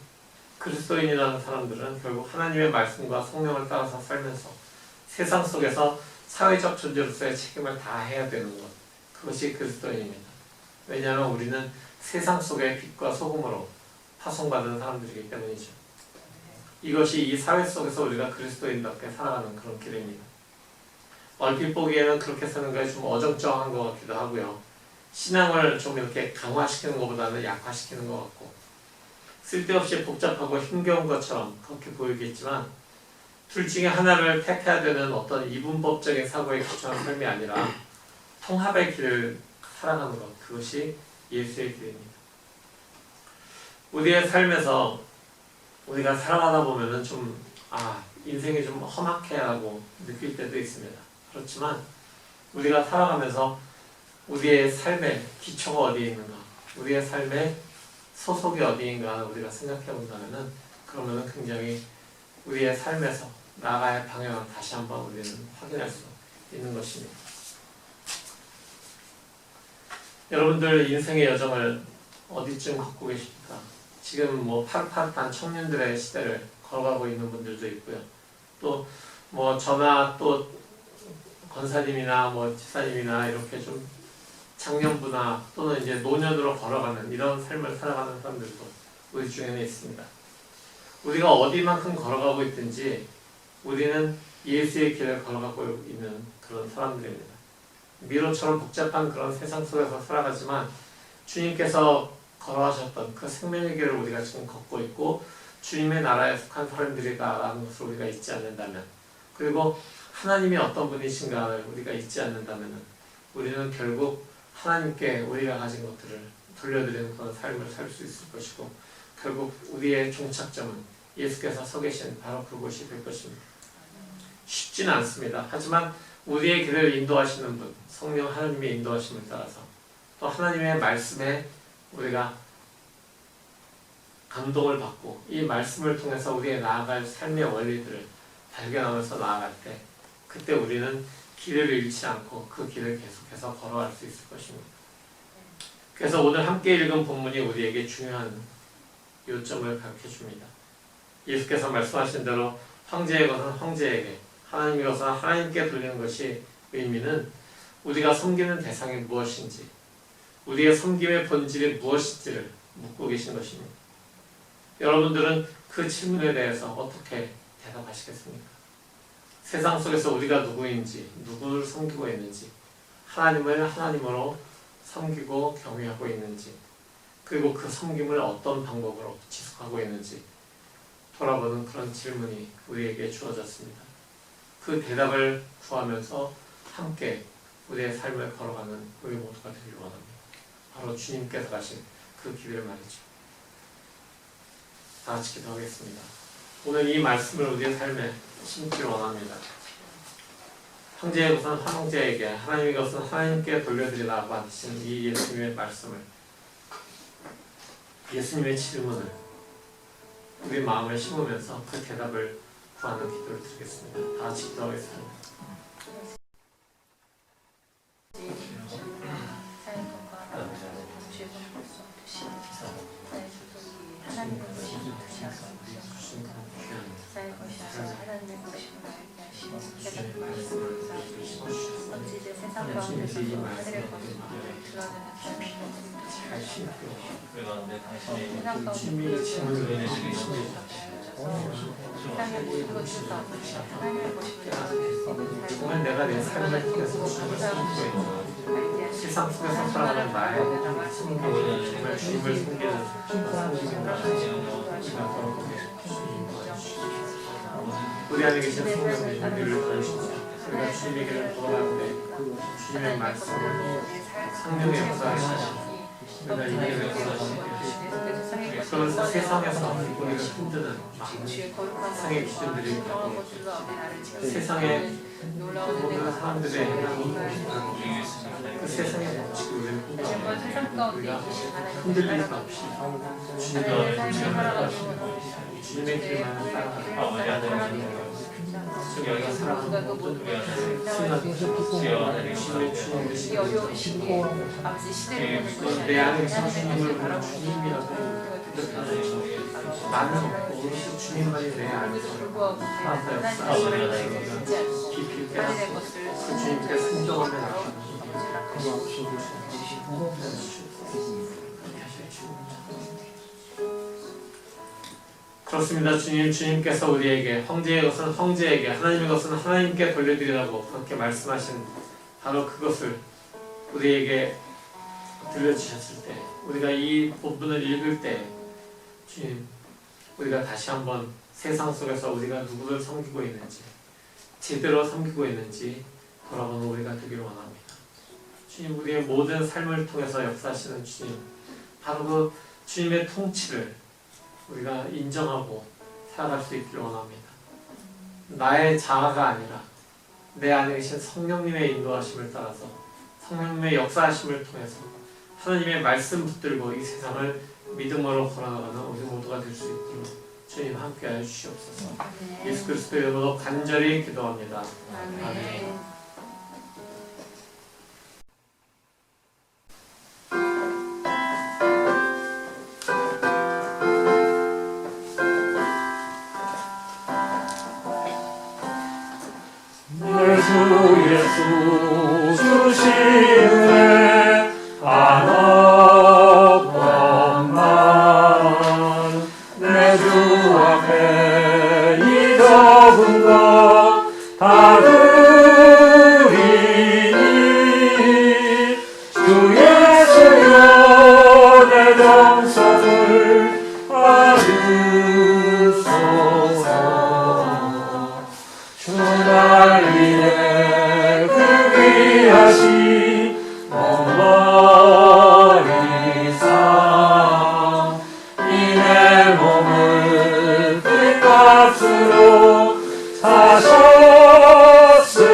그리스도인이라는 사람들은 결국 하나님의 말씀과 성령을 따라서 살면서 세상 속에서 사회적 존재로서의 책임을 다해야 되는 것, 그것이 그리스도인입니다. 왜냐하면 우리는 세상 속의 빛과 소금으로 파송받은 사람들이기 때문이죠. 이것이 이 사회 속에서 우리가 그리스도인답게 살아가는 그런 길입니다. 얼핏 보기에는 그렇게 사는 것이 좀 어정쩡한 것 같기도 하고요. 신앙을 좀 이렇게 강화시키는 것보다는 약화시키는 것 같고, 쓸데없이 복잡하고 힘겨운 것처럼 그렇게 보이겠지만, 둘 중에 하나를 택해야 되는 어떤 이분법적인 사고에 기초한 삶이 아니라 통합의 길을 살아가는 것, 그것이 예수의 길입니다. 우리의 삶에서 우리가 살아가다 보면은 좀 인생이 좀 험악해라고 느낄 때도 있습니다. 그렇지만 우리가 살아가면서 우리의 삶의 기초가 어디에 있는가, 우리의 삶의 소속이 어디인가 우리가 생각해 본다면은, 그러면은 굉장히 우리의 삶에서 나아가야 할 방향을 다시 한번 우리는 확인할 수 있는 것입니다. 여러분들 인생의 여정을 어디쯤 걷고 계십니까? 지금 뭐 파릇파릇한 청년들의 시대를 걸어가고 있는 분들도 있고요. 또 뭐 저나 또 권사님이나 뭐 집사님이나 이렇게 좀 장년부나 또는 이제 노년으로 걸어가는 이런 삶을 살아가는 사람들도 우리 중에는 있습니다. 우리가 어디만큼 걸어가고 있든지 우리는 예수의 길을 걸어가고 있는 그런 사람들입니다. 미로처럼 복잡한 그런 세상 속에서 살아가지만 주님께서 걸어가셨던 그 생명의 길을 우리가 지금 걷고 있고 주님의 나라에 속한 사람들이다라는 것을 우리가 잊지 않는다면, 그리고 하나님이 어떤 분이신가를 우리가 잊지 않는다면 우리는 결국 하나님께 우리가 가진 것들을 돌려드리는 그런 삶을 살 수 있을 것이고, 결국 우리의 종착점은 예수께서 서 계신 바로 그곳이 될 것입니다. 쉽지는 않습니다. 하지만 우리의 길을 인도하시는 분, 성령 하나님의 인도하심을 따라서 또 하나님의 말씀에 우리가 감동을 받고 이 말씀을 통해서 우리의 나아갈 삶의 원리들을 발견하면서 나아갈 때, 그때 우리는 길을 잃지 않고 그 길을 계속해서 걸어갈 수 있을 것입니다. 그래서 오늘 함께 읽은 본문이 우리에게 중요한 요점을 가르쳐 줍니다. 예수께서 말씀하신 대로 황제의 것은 황제에게, 하나님의 것은 하나님께 돌리는 것이 의미는 우리가 섬기는 대상이 무엇인지, 우리의 섬김의 본질이 무엇인지를 묻고 계신 것입니다. 여러분들은 그 질문에 대해서 어떻게 대답하시겠습니까? 세상 속에서 우리가 누구인지, 누구를 섬기고 있는지, 하나님을 하나님으로 섬기고 경외하고 있는지, 그리고 그 섬김을 어떤 방법으로 지속하고 있는지 돌아보는 그런 질문이 우리에게 주어졌습니다. 그 대답을 구하면서 함께 우리의 삶을 걸어가는 우리 모두가 되길 원합니다. 바로 주님께서 가신 그 길을 말이죠. 다 같이 기도하겠습니다. 오늘 이 말씀을 우리의 삶에 심기를 원합니다. 황제의 것은 황제에게, 하나님의 것은 하나님께 돌려드리라고 하신 이 예수님의 말씀을, 예수님의 질문을 우리 마음에 심으면서 그 대답을 구하는 기도를 드리겠습니다. 다 같이 기도하겠습니다. 하나님의 것임을 나의 것이어서 하나님의 것임을 알게 하시고 깨닫는 말씀을 감사하시고 어찌 이제 세상 가운데서도 하늘의 것을 드러내는 삶을 하시고 세상 가운데 세상의 모든 것을 다 하나님의 것임을 드러내는 정말 내가 내 삶을 통해서 세상 속에서 살아가는 나의 성경을 정말 주님을 섬기는 우리 안에 계신 성령님 우리를 도우시고 우리가 주님의 길을 걸어가는데 주님의 말씀을 성령의 역사하시고 우리가 이 길을 걸어가는 그러면서 세상에서 우리가 힘드는 세상의 기준들이 있고 세상의 모든 사람들의 행동이 그 세상의 법칙을 우리는 힘들고 우리가 흔들릴 수 없이 주님의 길만을 따라가는 여기가 살아가는 모든 순간 내 안에 계신 주님을 주님이라고 나는 없고 오롯이 주님만이 내 안에서 살아서 역사하시는 깊이 깨닫고 그 주님께 순종하며 나가는 그렇습니다. 주님께서 우리에게 황제의 것은 황제에게, 하나님의 것은 하나님께 돌려드리라고 그렇게 말씀하신 바로 그것을 우리에게 들려주셨을 때, 우리가 이 본문을 읽을 때 주님, 우리가 다시 한번 세상 속에서 우리가 누구를 섬기고 있는지, 제대로 섬기고 있는지 돌아보는 우리가 되기를 원합니다. 주님, 우리의 모든 삶을 통해서 역사하시는 주님, 바로 그 주님의 통치를 우리가 인정하고 살아갈 수 있기를 원합니다. 나의 자아가 아니라 내 안에 계신 성령님의 인도하심을 따라서 성령님의 역사하심을 통해서 하나님의 말씀 붙들고 이 세상을 믿음으로 걸어나가는 우리 모두가 될 수 있도록 주님 함께하여 주시옵소서. 예수 그리스도의 이름으로 간절히 기도합니다. 아멘. 예수 주시네 하나뿐만 내 주 앞에 이 적은 것 달리네 그 귀하신 어머니 상 이내 몸을 빛값으로 사셨으니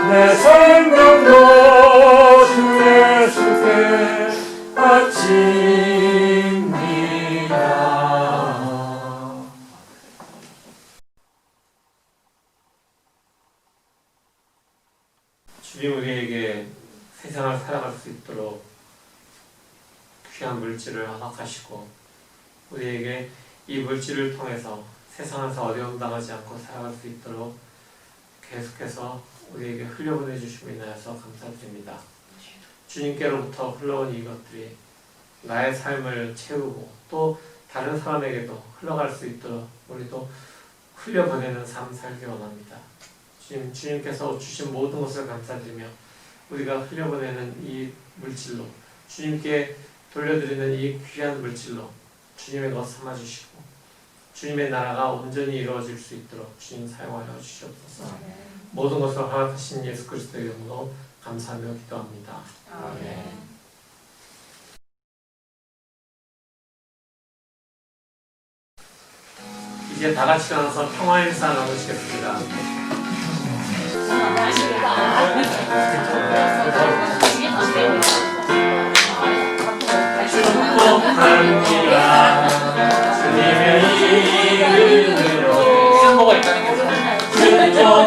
내 생명도 주 예수께 바칩니다. 주님 우리에게 세상을 살아갈 수 있도록 귀한 물질을 허락하시고 우리에게 이 물질을 통해서 세상에서 어려움 당하지 않고 살아갈 수 있도록 계속해서 우리에게 흘려보내 주심을 인하여서 감사드립니다. 주님께로부터 흘러온 이것들이 나의 삶을 채우고 또 다른 사람에게도 흘러갈 수 있도록 우리도 흘려보내는 삶 살기 원합니다. 주님께서 주신 모든 것을 감사드리며 우리가 흘려보내는 이 물질로 주님께 돌려드리는 이 귀한 물질로 주님의 것 삼아주시고 주님의 나라가 온전히 이루어질 수 있도록 주님 사용하여 주시옵소서. 모든 것을 허락하신 예수 그리스도의 이름으로 감사하며 기도합니다. 아멘. 이제 다 같이 일어나서 평화 인사 나누시겠습니다. 축복합니다. 주님의 이름으로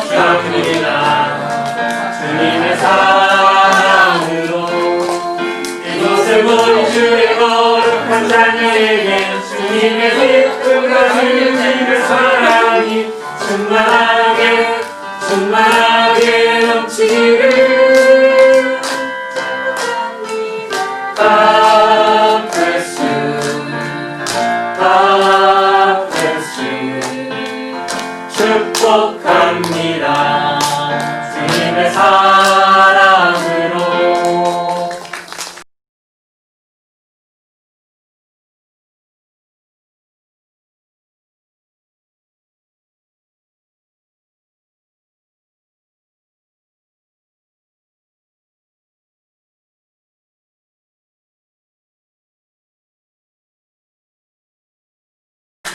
축복합니다. 주님의 사랑으로 이곳을 본 주의 거룩한 자녀에게 주님의 기쁨과 주님의 사랑이 충만하게 넘치기를 축복합니다. 주님의 사랑으로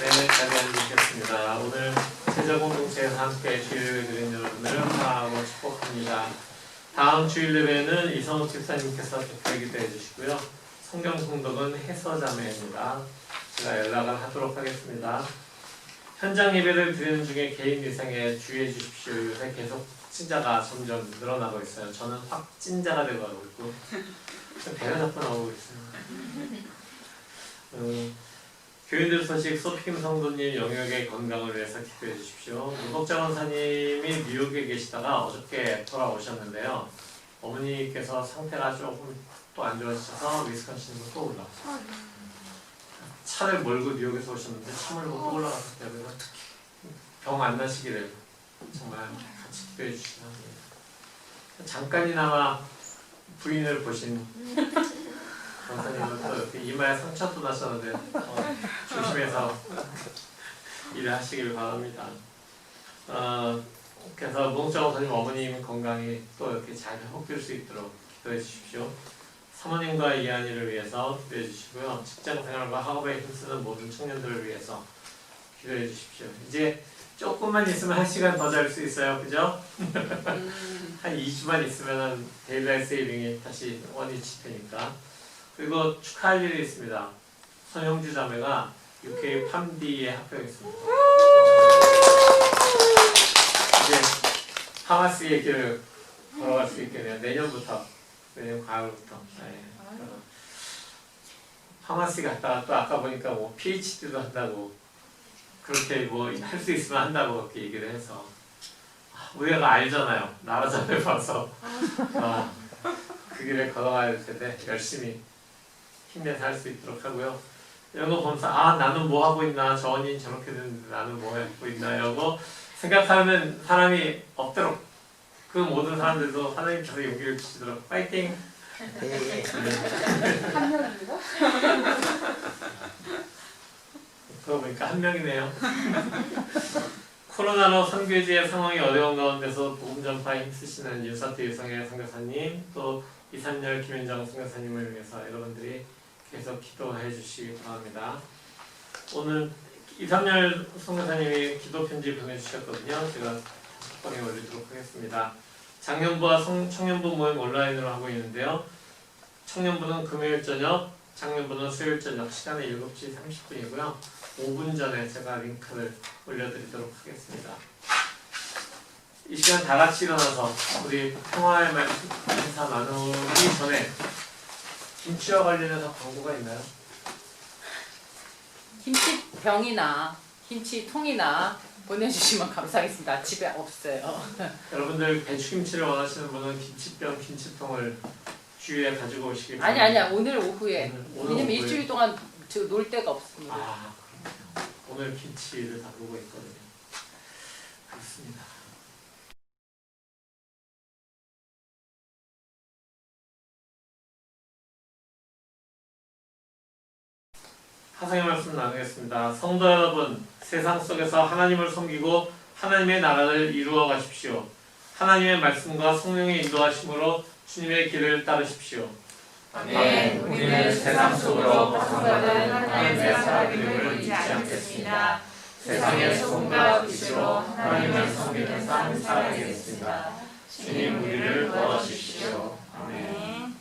네, 자리에 앉으시겠습니다. 오늘 제자공동체에서 함께 주일을 드린 여러분을 사랑하고 축복합니다. 다음 주일 예배는 이성욱 집사님께서 대표 기도해 주시고요. 성경 공독은 해서자매입니다. 제가 연락을 하도록 하겠습니다. 현장 예배를 드리는 중에 개인 위생에 주의해 주십시오. 요새 계속 확진자가 점점 늘어나고 있어요. 저는 확진자가 되고 가고 있고 배가 자꾸 나오고 있어요. 교인들 소식 소피김 성도님 영역의 건강을 위해서 기도해 주십시오. 무복자 원사님이 뉴욕에 계시다가 어저께 돌아오셨는데요. 어머니께서 상태가 조금 또 안 좋아지셔서 위스콘신으로 또 올라왔어요. 차를 몰고 뉴욕에서 오셨는데 차 몰고 또 올라갔기 때문에 병 안 나시기를 정말 같이 기도해 주시기 바랍니다. 잠깐이나마 부인을 보신 원사님은 또 이렇게 이마에 상처도 나셨는데 조심해서 일을 하시길 바랍니다. 그래서 무복자 원사님 어머님 건강이 또 이렇게 잘 회복될 수 있도록 기도해 주십시오. 사모님과 이한이를 위해서 기도해 주시고요. 직장생활과 학업에 힘쓰는 모든 청년들을 위해서 기도해 주십시오. 이제 조금만 있으면 1시간 더 잘 수 있어요. 그죠? 한 2주만 있으면 데일라이트 세이빙이 다시 원위치 되니까. 그리고 축하할 일이 있습니다. 손영주 자매가 UK 팜디에 합격했습니다. 이제 파마스의 길을 걸어갈 수 있게 돼요. 내년 가을부터. 네. 파마시 갔다가 또 아까 보니까 뭐 PhD도 한다고 그렇게 뭐 할 수 있으면 한다고 그렇게 얘기를 해서 우리가 알잖아요. 나라자매 봐서 그 길을 걸어가야 될 텐데 열심히 힘내서 할 수 있도록 하고요. 이런 거 보면서 나는 뭐 하고 있나, 저 언니는 저렇게 됐는데 나는 뭐 하고 있나 이런 거 생각하는 사람이 없도록 그 모든 사람들도 하나님께서 용기를 주시도록 파이팅! 한 명입니다. 그러고 보니까 한 명이네요. 코로나로 선교지의 상황이 어려운 가운데서 복음 전파에 힘쓰시는 윤사태 유성애 선교사님, 또 이산열 김현정 선교사님을 위해서 여러분들이 계속 기도해 주시기 바랍니다. 오늘 이산열 선교사님이 기도 편지 보내주셨거든요. 제가 톡방에 올리도록 하겠습니다. 장년부와 청년부 모임 온라인으로 하고 있는데요. 청년부는 금요일 저녁, 장년부는 수요일 저녁 시간은 7시 30분이고요. 5분 전에 제가 링크를 올려드리도록 하겠습니다. 이 시간 다 같이 일어나서 우리 평화의 말씀 인사 나누기 전에 김치와 관련해서 광고가 있나요? 김치병이나 김치통이나 보내주시면 감사하겠습니다. 집에 없어요. 여러분들 배추김치를 원하시는 분은 김치병, 김치통을 주위에 가지고 오시기 바랍니다. 아니야 오늘 오후에. 오늘 왜냐면 오후에. 일주일 동안 저 놀 데가 없습니다. 아, 그렇군요. 오늘 김치를 다루고 있거든요. 그렇습니다. 하성의 말씀 나누겠습니다. 성도 여러분, 세상 속에서 하나님을 섬기고 하나님의 나라를 이루어 가십시오. 하나님의 말씀과 성령의 인도하심으로 주님의 길을 따르십시오. 네, 우리는 세상 속으로 벗어나는 하나님의 살아계심을 잊지 않겠습니다. 세상의 소금과 빛으로 하나님을 섬기는 삶 살아가겠습니다. 주님 우리를 도와주십시오. 아멘.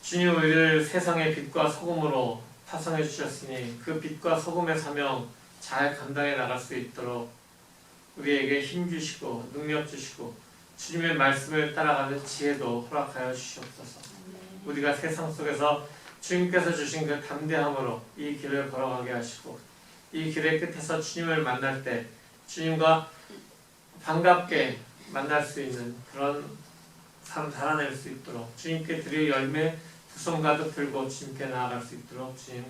주님 우리를 세상의 빛과 소금으로 파송해 주셨으니 그 빛과 소금의 사명 잘 감당해 나갈 수 있도록 우리에게 힘 주시고 능력 주시고 주님의 말씀을 따라가는 지혜도 허락하여 주시옵소서. 우리가 세상 속에서 주님께서 주신 그 담대함으로 이 길을 걸어가게 하시고 이 길의 끝에서 주님을 만날 때 주님과 반갑게 만날 수 있는 그런 삶 살아낼 수 있도록 주님께 드릴 열매 두 손 가득 들고 주님께 나아갈 수 있도록 주님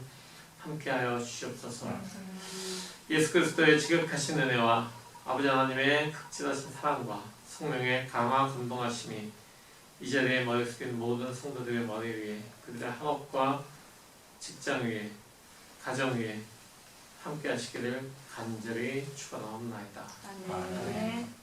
함께하여 주시옵소서. 예수 그리스도의 지극하신 은혜와 아버지 하나님의 극진하신 사랑과 성령의 강화 감동하심이 이 자리에 머리 숙인 모든 성도들의 머리 위에 그들의 학업과 직장 위에 가정 위에 함께 하시기를 간절히 축원하옵나이다. 아멘.